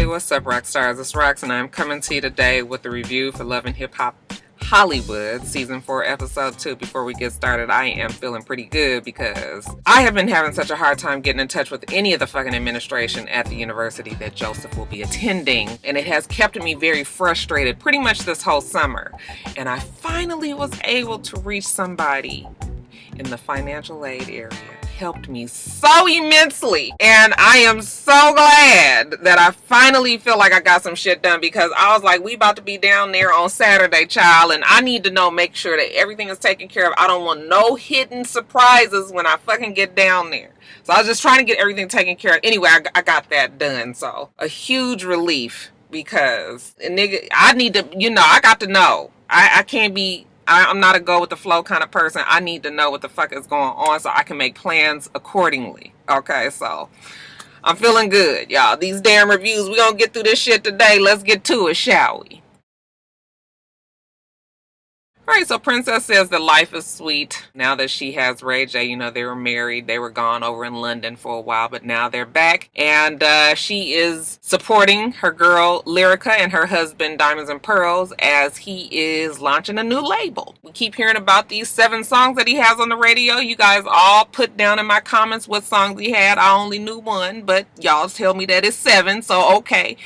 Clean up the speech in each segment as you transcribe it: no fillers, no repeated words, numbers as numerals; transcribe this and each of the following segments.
What's up, Roxstars? It's Rox, and I'm coming to you today with a review for Love and Hip Hop Hollywood Season 4, Episode 2. Before we get started, I am feeling pretty good because I have been having such a hard time getting in touch with any of the fucking administration at the university that Joseph will be attending, and it has kept me very frustrated pretty much this whole summer. And I finally was able to reach somebody in the financial aid area. Helped me so immensely, and I am so glad that I finally feel like I got some shit done, because I was like, we about to be down there on Saturday, child, and I need to know, make sure that everything is taken care of. I don't want no hidden surprises when I fucking get down there. So I was just trying to get everything taken care of. Anyway, I got that done, so a huge relief, because nigga, I need to, I got to know. I can't be, I'm not a go with the flow kind of person. I need to know what the fuck is going on so I can make plans accordingly. Okay, so I'm feeling good, y'all. These damn reviews, we gonna get through this shit today. Let's get to it, shall we? Alright, so Princess says that life is sweet now that she has Ray J. They were married. They were gone over in London for a while, but now they're back. And she is supporting her girl Lyrica and her husband Diamonds and Pearls as he is launching a new label. We keep hearing about these 7 songs that he has on the radio. You guys all put down in my comments what songs he had. I only knew 1, but y'all tell me that it's 7, so okay.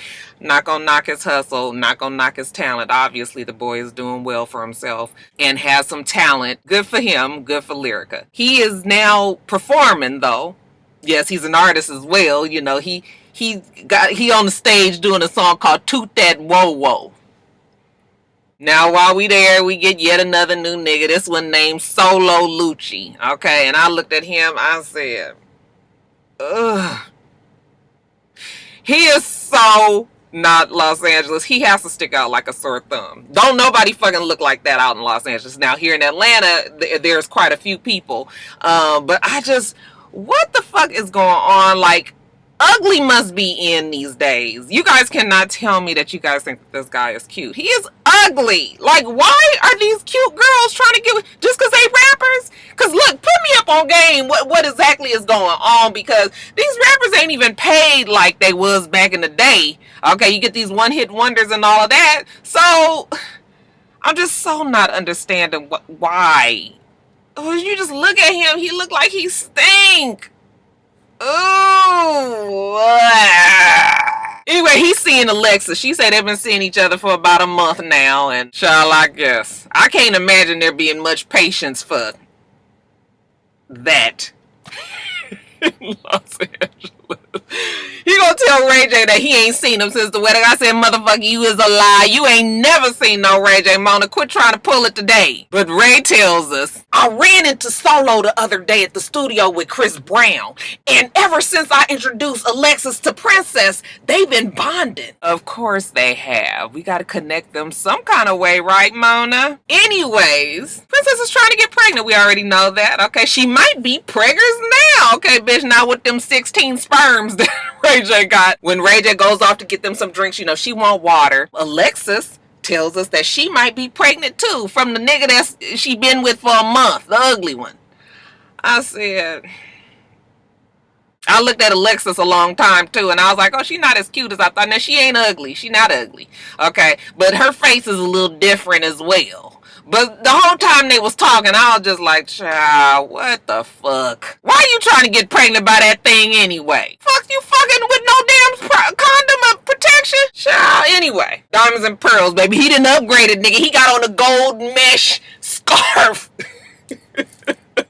Not gonna knock his hustle, not gonna knock his talent. Obviously, the boy is doing well for himself and has some talent. Good for him, good for Lyrica. He is now performing, though. Yes, he's an artist as well. He on the stage doing a song called Toot That Woe Woe. Now, while we there, we get yet another new nigga. This one named Solo Lucci. Okay, and I looked at him, I said, ugh. He is so not Los Angeles. He has to stick out like a sore thumb. Don't nobody fucking look like that out in Los Angeles. Now, here in Atlanta, there's quite a few people. But what the fuck is going on? Like, ugly must be in these days. You guys cannot tell me that you guys think that this guy is cute. He is ugly. Like, why are these cute girls trying to get just because they rappers? Because look, put me up on game what exactly is going on, because these rappers ain't even paid like they was back in the day. Okay, you get these one-hit wonders and all of that. So I'm just so not understanding why. You just look at him, he look like he stink. Ooh. Anyway, he's seeing Alexa. She said they've been seeing each other for about a month now, and child, I guess I can't imagine there being much patience for that. Los Angeles. He gonna tell Ray J that he ain't seen him since the wedding. I said, motherfucker, you is a lie. You ain't never seen no Ray J, Mona. Quit trying to pull it today. But Ray tells us, I ran into Solo the other day at the studio with Chris Brown, and ever since I introduced Alexis to Princess, they've been bonding. Of course they have. We gotta connect them some kind of way, right, Mona? Anyways, Princess is trying to get pregnant. We already know that. Okay, she might be preggers now. Okay, bitch, not with them 16 sperms that Ray J got. When Ray J goes off to get them some drinks, she want water. Alexis tells us that she might be pregnant too from the nigga that she been with for a month, the ugly one. I looked at Alexis a long time too, and I was like, oh, she's not as cute as I thought. Now, she ain't ugly. She not ugly. Okay, but her face is a little different as well. But the whole time they was talking, I was just like, child, what the fuck? Why are you trying to get pregnant by that thing anyway? Fuck, you fucking with no damn condom of protection? Child, anyway. Diamonds and Pearls, baby. He didn't upgrade it, nigga. He got on a gold mesh scarf.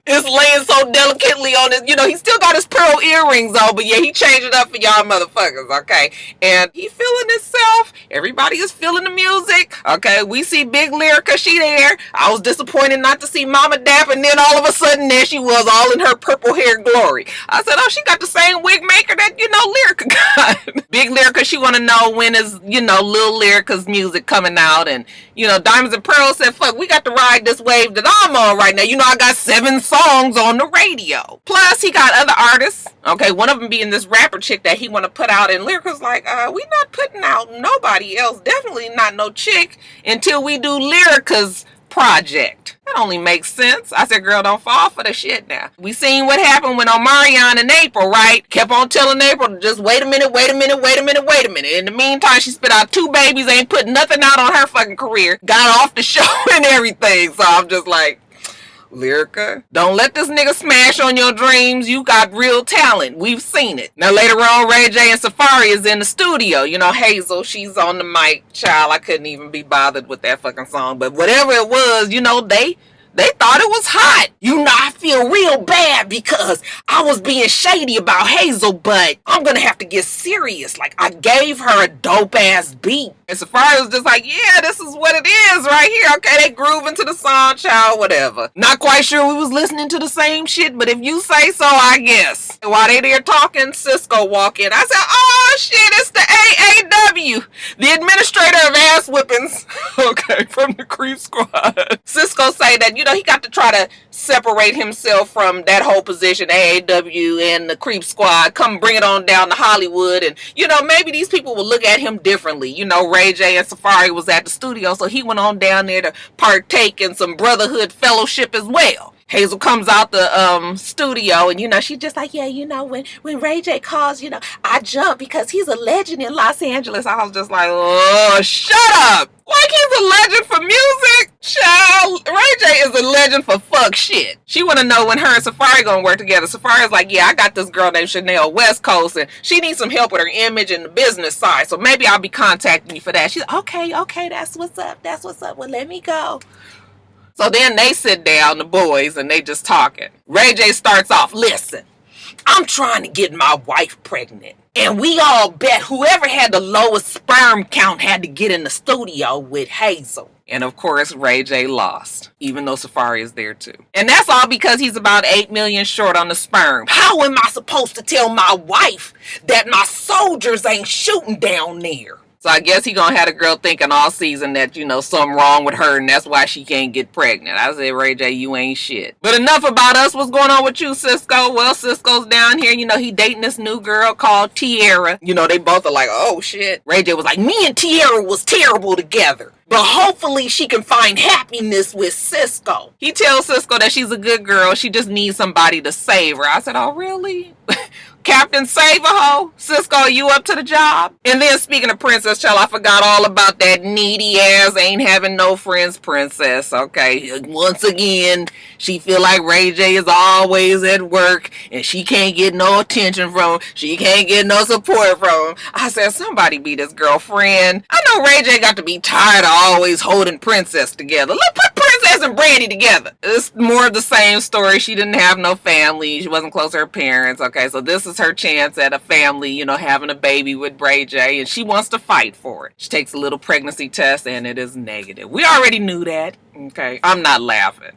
It's laying so delicately on his, he still got his pearl earrings on, but yeah, he changed it up for y'all motherfuckers, okay? And he feeling himself. Everybody is feeling the music, okay? We see Big Lyrica, she there. I was disappointed not to see Mama Dap, and then all of a sudden there she was, all in her purple hair glory. I said, oh, she got the same wig maker that, Lyrica got. Big Lyrica, she want to know when is, Lil Lyrica's music coming out, and, Diamonds and Pearls said, fuck, we got to ride this wave that I'm on right now. I got 7 songs on the radio. Plus, he got other artists. Okay, one of them being this rapper chick that he want to put out, and Lyrica's like, we not putting out nobody else. Definitely not no chick until we do Lyrica's project. That only makes sense. I said, girl, don't fall for the shit now. We seen what happened when Omarion and April, right? Kept on telling April to just wait a minute. In the meantime, she spit out 2 babies, ain't put nothing out on her fucking career. Got off the show and everything. So I'm just like, Lyrica, don't let this nigga smash on your dreams. You got real talent. We've seen it. Now later on, Ray J and Safari is in the studio. You know, Hazel, she's on the mic. Child, I couldn't even be bothered with that fucking song. But whatever it was, you know, they thought it was hot. You know, I feel real bad because I was being shady about Hazel, but I'm gonna have to get serious. Like, I gave her a dope ass beat. And Safari was just like, yeah, this is what it is right here. Okay, they groove into the song, child, whatever. Not quite sure we was listening to the same shit, but if you say so, I guess. And while they there talking, Cisco walk in. I said, oh shit, it's the AAW, the administrator of ass whippings. Okay, from the Creep Squad. Cisco say that, you know, he got to try to separate himself from that whole position, AAW and the Creep Squad. Come bring it on down to Hollywood. And, you know, maybe these people will look at him differently. You know, Ray J and Safari was at the studio, so he went on down there to partake in some brotherhood fellowship as well. Hazel comes out the studio, and, you know, she's just like, yeah, you know, when Ray J calls, you know, I jump because he's a legend in Los Angeles. I was just like, oh, shut up. Like he's a legend for music? Child, Ray J is a legend for fuck shit. She want to know when her and Safari gonna work together. Safari's like, yeah, I got this girl named Chanel West Coast, and she needs some help with her image and the business side, so maybe I'll be contacting you for that. She's like, okay, that's what's up. Well, let me go. So then they sit down, the boys, and they just talking. Ray J starts off, listen, I'm trying to get my wife pregnant. And we all bet whoever had the lowest sperm count had to get in the studio with Hazel. And of course, Ray J lost, even though Safari is there too. And that's all because he's about 8 million short on the sperm. How am I supposed to tell my wife that my soldiers ain't shooting down there? So I guess he gonna have a girl thinking all season that, you know, something wrong with her and that's why she can't get pregnant. I said, Ray J, you ain't shit. But enough about us. What's going on with you, Cisco? Well, Cisco's down here. You know, he dating this new girl called Tiara. You know, they both are like, oh shit. Ray J was like, me and Tiara was terrible together, but hopefully she can find happiness with Cisco. He tells Cisco that she's a good girl. She just needs somebody to save her. I said, oh really? Captain Save a Hoe? Cisco, are you up to the job? And then speaking of Princess Child, I forgot all about that needy ass, ain't having no friends princess. Okay, once again, she feel like Ray J is always at work and she can't get no attention from him. She can't get no support from him. I said, somebody be this girlfriend. I know Ray J got to be tired of always holding Princess together. Let's put Princess and Brandy together. It's more of the same story. She didn't have no family. She wasn't close to her parents. Okay, so this is her chance at a family, you know, having a baby with Ray J, and she wants to fight for it. She takes a little pregnancy test and it is negative. We already knew that. Okay, I'm not laughing.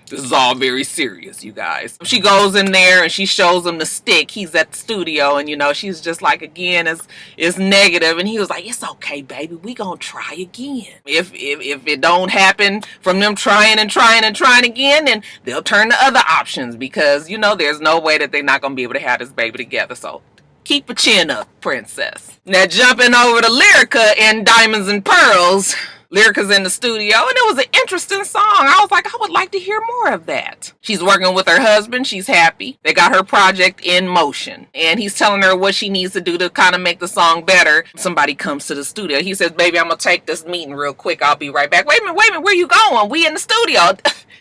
This is all very serious, you guys. She goes in there and she shows him the stick. He's at the studio and, you know, she's just like, again, it's negative. And he was like, it's okay, baby. We gonna try again. If it don't happen from them trying again, then they'll turn to other options because, you know, there's no way that they're not gonna be able to have this baby together. So keep a chin up, princess. Now jumping over to Lyrica in Diamonds and Pearls. Lyrica's in the studio, and it was an interesting song. I was like, I would like to hear more of that. She's working with her husband. She's happy. They got her project in motion, and he's telling her what she needs to do to kind of make the song better. Somebody comes to the studio. He says, baby, I'm going to take this meeting real quick. I'll be right back. Wait a minute. Where you going? We in the studio.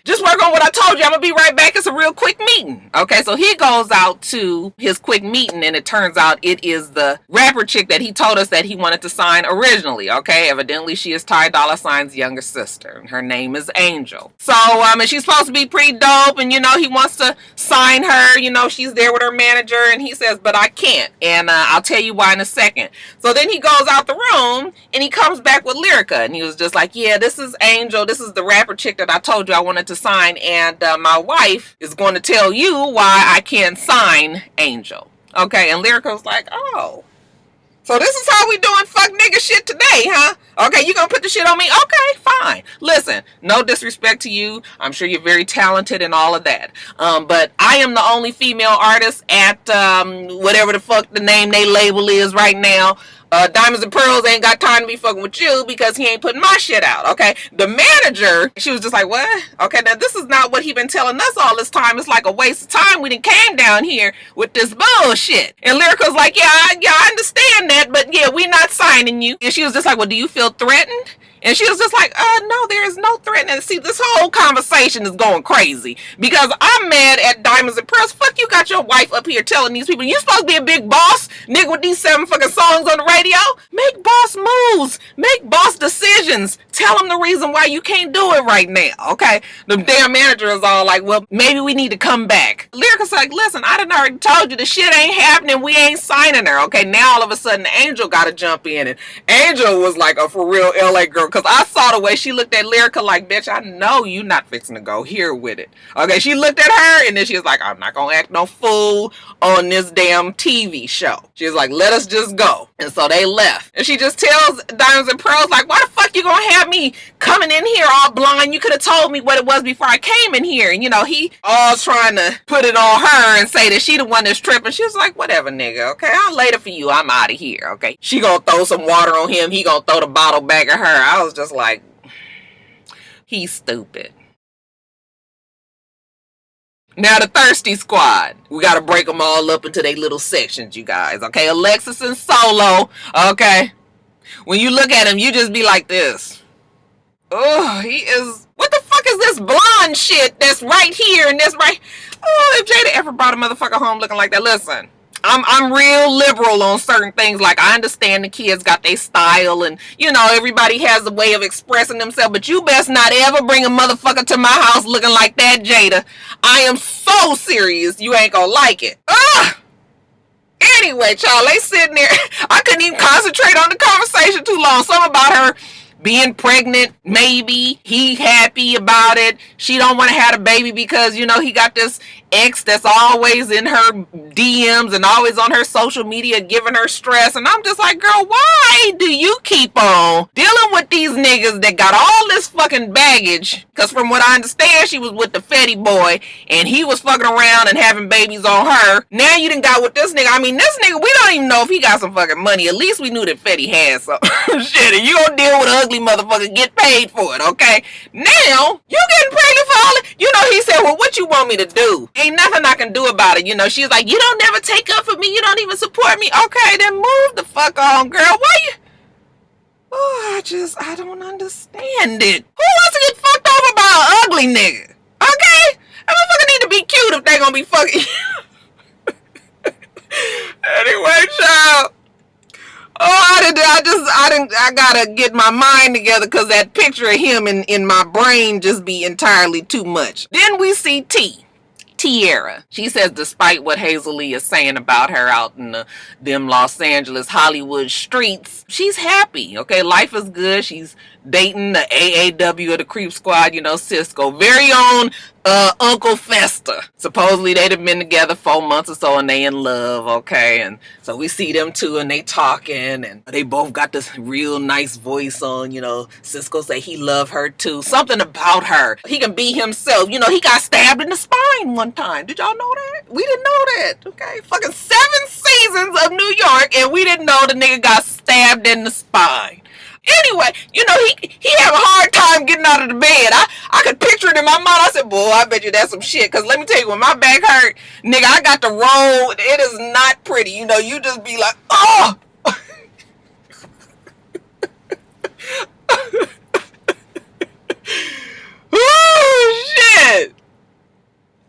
Just work on what I told you. I'm going to be right back. It's a real quick meeting. Okay, so he goes out to his quick meeting, and it turns out it is the rapper chick that he told us that he wanted to sign originally. Okay, evidently she is Ty Dolla $ign's younger sister. Her name is Angel. So, and she's supposed to be pretty dope, and, you know, he wants to sign her. You know, she's there with her manager, and he says, but I can't. And I'll tell you why in a second. So then he goes out the room, and he comes back with Lyrica, and he was just like, yeah, this is Angel. This is the rapper chick that I told you I wanted to sign, and my wife is going to tell you why I can't sign Angel. Okay, and Lyrica was like, oh. So this is how we doing fuck nigga shit today, huh? Okay, you gonna put the shit on me? Okay, fine. Listen, no disrespect to you. I'm sure you're very talented and all of that. But I am the only female artist at whatever the fuck the name they label is right now. Diamonds and Pearls ain't got time to be fucking with you because he ain't putting my shit out, okay? The manager, she was just like, what? Okay, now this is not what he been telling us all this time. It's like a waste of time. We done came down here with this bullshit. And Lyrical's like, yeah, I understand that, but yeah, we not signing you. And she was just like, well, do you feel threatened? And she was just like, no, there is no threat. And see, this whole conversation is going crazy because I'm mad at Diamonds and Pearls. Fuck, you got your wife up here telling these people, you supposed to be a big boss, nigga, with these 7 fucking songs on the radio. Make boss moves. Make boss decisions. Tell them the reason why you can't do it right now, okay? The damn manager is all like, well, maybe we need to come back. Lyrical's like, listen, I done already told you the shit ain't happening. We ain't signing her, okay? Now all of a sudden, Angel got to jump in. And Angel was like a for real LA girl. Because I saw the way she looked at Lyrica like, bitch, I know you not fixing to go here with it. Okay, she looked at her and then she was like, I'm not going to act no fool on this damn TV show. She was like, let us just go. And so they left. And she just tells Diamonds and Pearls, like, why the fuck you going to have me coming in here all blind? You could have told me what it was before I came in here. And, you know, he all trying to put it on her and say that she the one that's tripping. She was like, whatever, nigga. Okay, I'll later for you. I'm out of here. Okay, she going to throw some water on him. He going to throw the bottle back at her. I was just like, he's stupid. Now the Thirsty Squad. We got to break them all up into their little sections, you guys. Okay, Alexis and Solo. Okay. When you look at him, you just be like this. Oh, he is... What the fuck is this blonde shit that's right here and that's right... Oh, if Jada ever brought a motherfucker home looking like that, listen. I'm real liberal on certain things. Like, I understand the kids got their style and, you know, everybody has a way of expressing themselves. But you best not ever bring a motherfucker to my house looking like that, Jada. I am so serious. You ain't gonna like it. Ugh! Anyway, y'all, they sitting there. I couldn't even concentrate on the conversation too long. Something about her being pregnant, maybe. He happy about it. She don't want to have a baby because, you know, he got this ex that's always in her DMs and always on her social media giving her stress. And I'm just like, girl, why do you keep on dealing with these niggas that got all this fucking baggage? Because from what I understand, she was with the Fetty boy and he was fucking around and having babies on her. Now you done got with this nigga. I mean, this nigga, we don't even know if he got some fucking money. At least we knew that Fetty had some shit. And you gonna deal with an ugly motherfucker, get paid for it, okay? Now, you getting pregnant for all it. You know, he said, well, what you want me to do? Ain't nothing I can do about it. You know, she's like, you don't never take up for me. You don't even support me. Okay, then move the fuck on, girl. Why you... Oh, I don't understand it. Who wants to get fucked over by an ugly nigga? Okay? That motherfucker need to be cute if they gonna be fucking... Anyway, child. Oh, I gotta get my mind together because that picture of him in my brain just be entirely too much. Then we see Tiara. She says despite what Hazel Lee is saying about her out in them Los Angeles Hollywood streets, she's happy. Okay, life is good. She's dating the AAW of the Creep Squad, you know, Cisco. Very own Uncle Fester. Supposedly they'd have been together 4 months or so and they in love, okay? And so we see them two and they talking and they both got this real nice voice on, you know. Cisco say he love her too. Something about her. He can be himself. You know, he got stabbed in the spine one time. Did y'all know that? We didn't know that, okay? Fucking 7 seasons of New York and we didn't know the nigga got stabbed in the spine. Anyway, you know, he have a hard time getting out of the bed. I could picture it in my mind. I said, boy, I bet you that's some shit. Because let me tell you, when my back hurt, nigga, I got to roll. It is not pretty. You know, you just be like, oh. Oh, shit.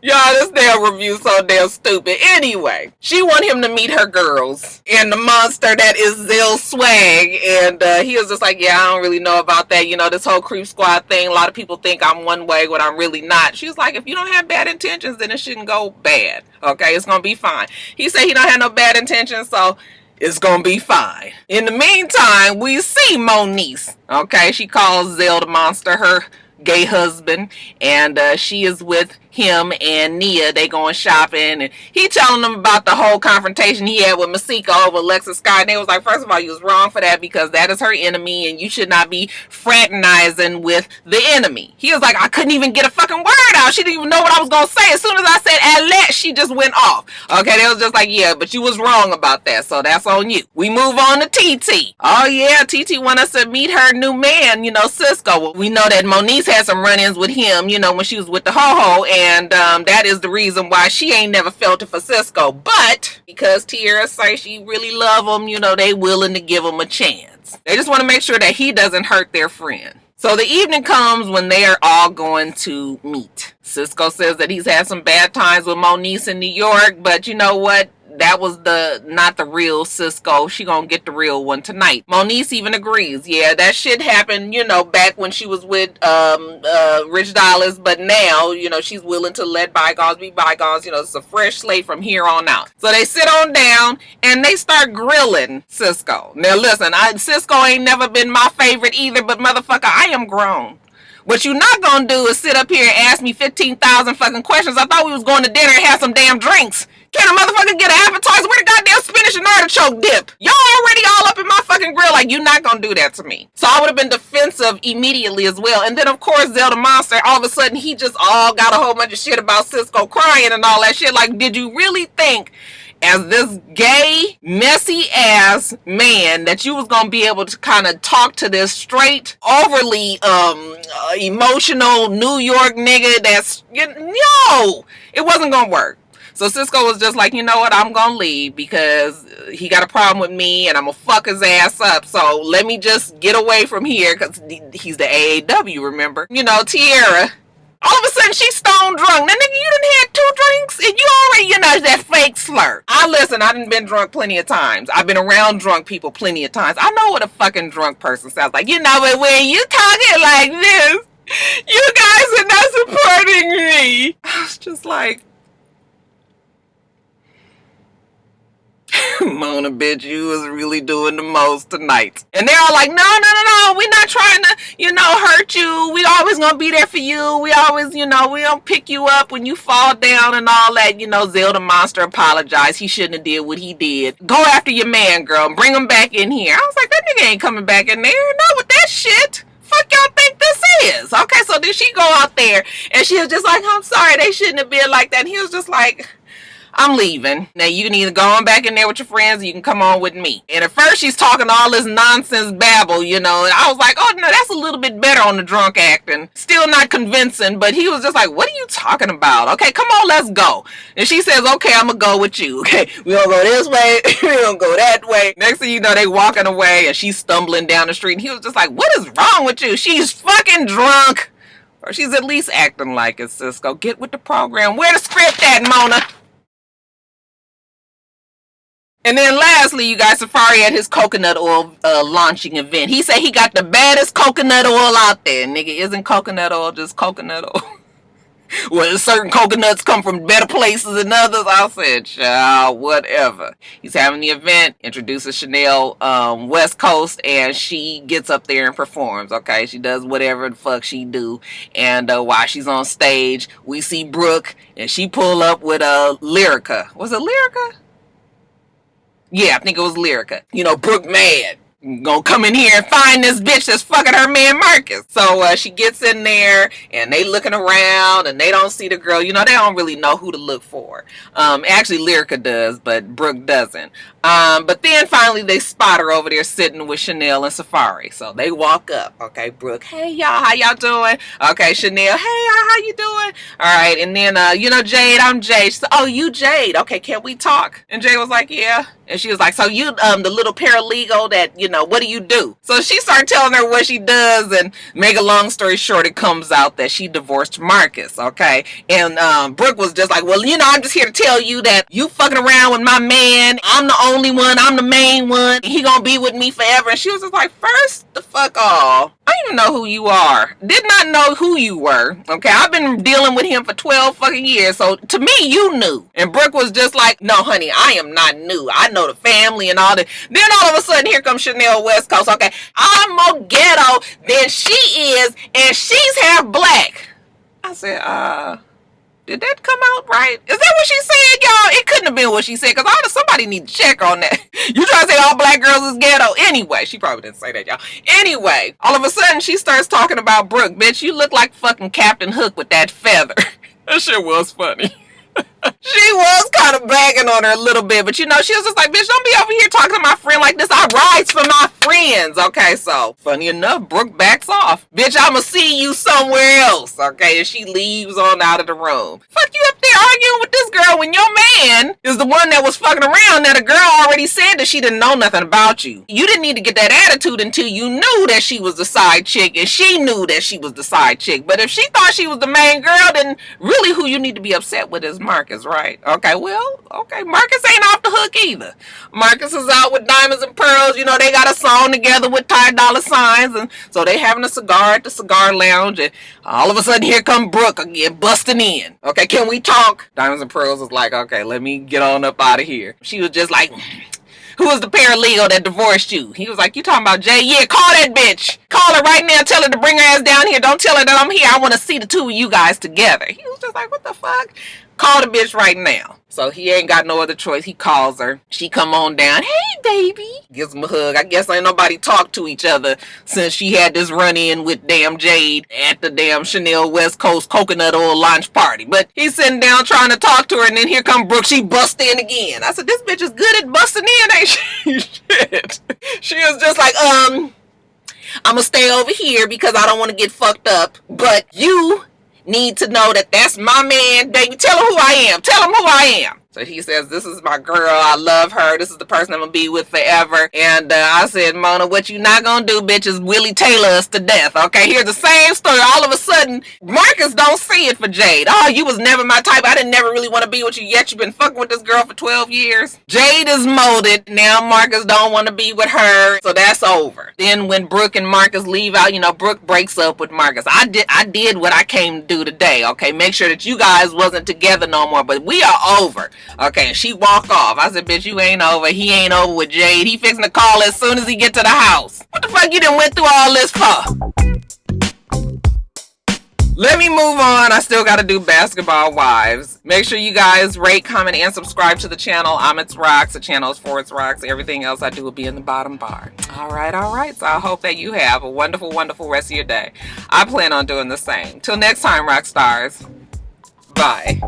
Y'all, this damn review so damn stupid. Anyway, she want him to meet her girls and the monster that is Zell Swag. And he was just like, yeah, I don't really know about that. You know, this whole Creep Squad thing, a lot of people think I'm one way when I'm really not. She was like, if you don't have bad intentions, then it shouldn't go bad. Okay, it's gonna be fine. He said he don't have no bad intentions, so it's gonna be fine. In the meantime, we see Moniece. Okay, she calls Zell the monster her gay husband, and she is with him and Nia. They going shopping, and he telling them about the whole confrontation he had with Masika over Alexis Scott. And they was like, first of all, you was wrong for that because that is her enemy, and you should not be fraternizing with the enemy. He was like, I couldn't even get a fucking word out. She didn't even know what I was gonna say. As soon as I said Alette, she just went off. Okay, they was just like, yeah, but you was wrong about that, so that's on you. We move on to TT. Oh yeah, TT want us to meet her new man, you know, Cisco. We know that Moniece had some run-ins with him, you know, when she was with the ho-ho, and that is the reason why she ain't never felt it for Cisco. But because Tierra say she really love him, you know, they willing to give him a chance. They just want to make sure that he doesn't hurt their friend. So the evening comes when they are all going to meet. Cisco says that he's had some bad times with Moniece in New York, but you know what? That was not the real Cisco. She gonna get the real one tonight. Moniece even agrees. Yeah, that shit happened, you know, back when she was with Rich Dollars, but now, you know, she's willing to let bygones be bygones. You know, it's a fresh slate from here on out. So they sit on down and they start grilling Cisco. Now listen, Cisco ain't never been my favorite either, but motherfucker, I am grown. What you not gonna do is sit up here and ask me 15,000 fucking questions. I thought we was going to dinner and have some damn drinks. Can a motherfucker get an appetizer? Where the goddamn spinach and artichoke dip? Y'all already all up in my fucking grill. Like, you not gonna do that to me. So I would have been defensive immediately as well. And then, of course, Zelda Monster, all of a sudden, he just all got a whole bunch of shit about Cisco crying and all that shit. Like, did you really think, as this gay, messy-ass man, that you was gonna be able to kind of talk to this straight, overly emotional New York nigga that's... No! It wasn't gonna work. So Cisco was just like, you know what, I'm gonna leave because he got a problem with me and I'm gonna fuck his ass up. So let me just get away from here because he's the AAW, remember? You know, Tierra, all of a sudden she's stone drunk. Now, nigga, you done had 2 drinks and you already, you know, that fake slur. I done been drunk plenty of times. I've been around drunk people plenty of times. I know what a fucking drunk person sounds like. You know, but when you talking like this, you guys are not supporting me. I was just like, Mona, bitch, you was really doing the most tonight. And they're all like, no, we're not trying to, you know, hurt you. We always gonna be there for you. We always, you know, we don't pick you up when you fall down and all that. You know, Zelda Monster apologized. He shouldn't have did what he did. Go after your man, girl. Bring him back in here. I was like, that nigga ain't coming back in there. Not with that shit. Fuck y'all think this is? Okay, so then she go out there and she was just like, I'm sorry, they shouldn't have been like that. And he was just like, I'm leaving. Now you can either go on back in there with your friends or you can come on with me. And at first she's talking all this nonsense babble, you know, and I was like, oh no, that's a little bit better on the drunk acting. Still not convincing, but he was just like, what are you talking about? Okay, come on, let's go. And she says, okay, I'm gonna go with you. Okay, we gonna go this way, we gonna go that way. Next thing you know, they walking away and she's stumbling down the street and he was just like, what is wrong with you? She's fucking drunk. Or she's at least acting like it, Cisco. Get with the program. Where the script at, Mona? And then lastly, you guys, Safari at his coconut oil launching event. He said he got the baddest coconut oil out there. Nigga, isn't coconut oil just coconut oil? Well, certain coconuts come from better places than others. I said, child, whatever. He's having the event, introduces Chanel West Coast, and she gets up there and performs, okay? She does whatever the fuck she do. And while she's on stage, we see Brooke, and she pull up with Lyrica. Was it Lyrica? Yeah, I think it was Lyrica. You know, Brooke mad. Gonna come in here and find this bitch that's fucking her man Marcus. So she gets in there and they looking around and they don't see the girl. You know, they don't really know who to look for. Actually Lyrica does, but Brooke doesn't. But then finally they spot her over there sitting with Chanel and Safari. So they walk up. Okay, Brooke, hey y'all, how y'all doing? Okay, Chanel, hey y'all, how you doing? All right, and then you know, Jade, I'm Jade. She said, oh, you Jade? Okay, can we talk? And Jade was like, yeah. And she was like, so you the little paralegal that, you know, what do you do? So she started telling her what she does, and make a long story short, it comes out that she divorced Marcus, okay? And Brooke was just like, well, you know, I'm just here to tell you that you fucking around with my man. I'm the only one. I'm the main one. He gonna be with me forever. And she was just like, first the fuck off. I don't even know who you are. Did not know who you were. Okay, I've been dealing with him for 12 fucking years. So to me, you knew. And Brooke was just like, no, honey, I am not new. I know the family and all that. Then all of a sudden, here comes Chanel West Coast. Okay, I'm more ghetto than she is, and she's half black. I said, did that come out right? Is that what she said, y'all? It couldn't have been what she said, because somebody need to check on that. You trying to say all black girls is ghetto? Anyway, she probably didn't say that, y'all. Anyway, all of a sudden, she starts talking about Brooke. Bitch, you look like fucking Captain Hook with that feather. That shit was funny. She was kind of bagging on her a little bit, but you know, she was just like, bitch, don't be over here talking to my friend like this. I rise for my friends. Okay, so funny enough, Brooke backs off. Bitch, I'ma see you somewhere else. Okay, and she leaves on out of the room. Fuck you up there arguing with this girl when your man is the one that was fucking around. Now the girl already said that she didn't know nothing about you. You didn't need to get that attitude until you knew that she was the side chick, and she knew that she was the side chick. But if she thought she was the main girl, then really who you need to be upset with is Marcus, right? Okay, well, okay, Marcus ain't off the hook either. Marcus is out with Diamonds and Pearls. You know, they got a song together with Ty Dolla Signs, and so they having a cigar at the cigar lounge, and all of a sudden here come Brooke again busting in. Okay, can we talk? Diamonds and Pearls was like, okay, let me get on up out of here. She was just like, who was the paralegal that divorced you? He was like, you talking about Jay? Yeah, call that bitch. Call her right now. Tell her to bring her ass down here. Don't tell her that I'm here. I want to see the two of you guys together. He was just like, what the fuck? Call the bitch right now. So he ain't got no other choice. He calls her. She come on down. Hey, baby. Gives him a hug. I guess ain't nobody talked to each other since she had this run-in with damn Jade at the damn Chanel West Coast coconut oil launch party. But he's sitting down trying to talk to her, and then here come Brooke. She bust in again. I said, this bitch is good at busting in, ain't she? Shit. She was just like, I'm gonna stay over here because I don't want to get fucked up. But you need to know that that's my man, baby. Tell him who I am. Tell him who I am. So he says, this is my girl. I love her. This is the person I'm going to be with forever. And I said, Mona, what you not going to do, bitch, is Willie Taylor us to death. Okay, here's the same story. All of a sudden, Marcus don't see it for Jade. Oh, you was never my type. I didn't never really want to be with you, yet you've been fucking with this girl for 12 years. Jade is molded. Now Marcus don't want to be with her. So that's over. Then when Brooke and Marcus leave out, you know, Brooke breaks up with Marcus. I did what I came to do today. Okay, make sure that you guys wasn't together no more. But we are over. Okay, and she walk off. I said, bitch, you ain't over. He ain't over with Jade. He fixing to call as soon as he get to the house. What the fuck you done went through all this for? Let me move on. I still got to do Basketball Wives. Make sure you guys rate, comment, and subscribe to the channel. I'm itsrox. The channel is for itsrox. Everything else I do will be in the bottom bar. All right. So I hope that you have a wonderful, wonderful rest of your day. I plan on doing the same. Till next time, Roxstars. Bye.